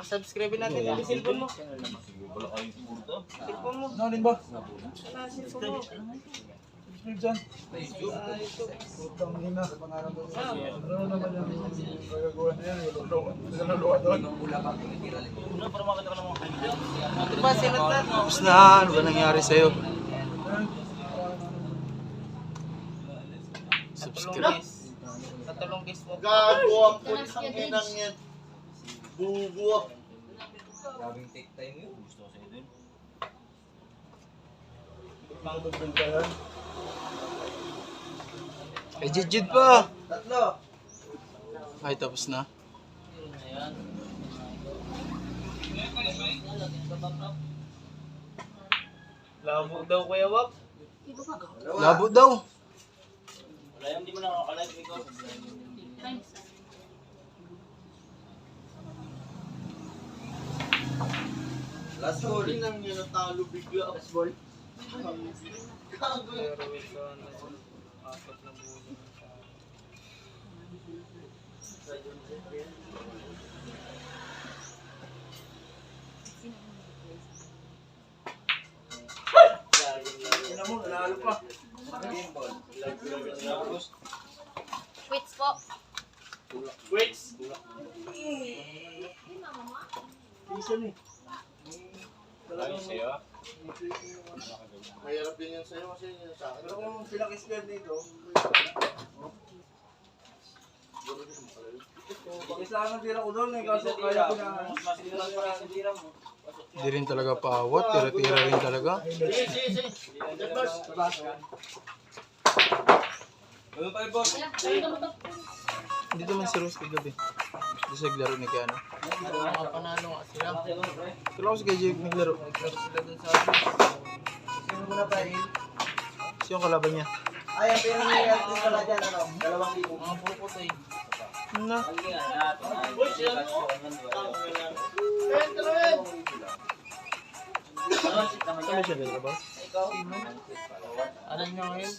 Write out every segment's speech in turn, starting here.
Pasubscribe natin yung cellphone mo. Cellphone mo. Ano ba? Wala cellphone mo. Subscribe dyan. Putang ina. Ano naman yung gagagawa na yan? Naluluwa doon. Diba, sinot na? Tapos na, ano ba nangyari sa'yo? Subscribe. Katulong guys mo. Gago ang putang inang yan. Bubuak. Gawing take time yun. Gusto ko sa'yo dun. Kay Jid pa. Tatlo. Ay, tapos na. Labo daw Kuya Wap. Labo daw. Wala yung hindi mo nakakalive ikaw. Last ball. Inang yan natalo bigla. Last ball. Gago. Pero ito na apat na bulo. Ina mo, nanalo pa. Quits po. Wait. Isa ni. Mahirap din yan sa'yo kasi yun sa akin. Pero kung pinakisgan dito, pakislakan tira ko doon eh, kaso kaya ko na... Masilang pa rin sa tira mo. Hindi rin talaga paawat. Tira-tira rin talaga. Sige, sige, sige. Boss. Ano pa yung boss? Hindi naman si Rose kagabi. Hindi siya naglaro ni Kiano. Panalo nga sila. Kala ko si kay Jake naglaro. Sila dun sa Sino mo na pa rin? Siya yung kalaban niya. Ay, ang pera ni Artis pala dyan, ano? 2,000. mga puro putoy. Na. Uy, siya mo? Pentren! Kami siya dito ba? Ano nyo ngayon?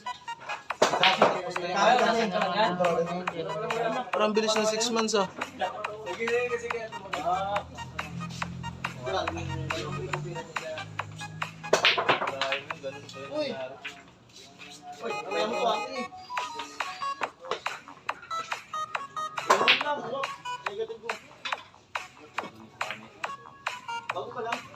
Parang bilis ng 6 months ah. Uy! Uy, kaya mo ate. Ganun lang, negative ko. Bago pa lang.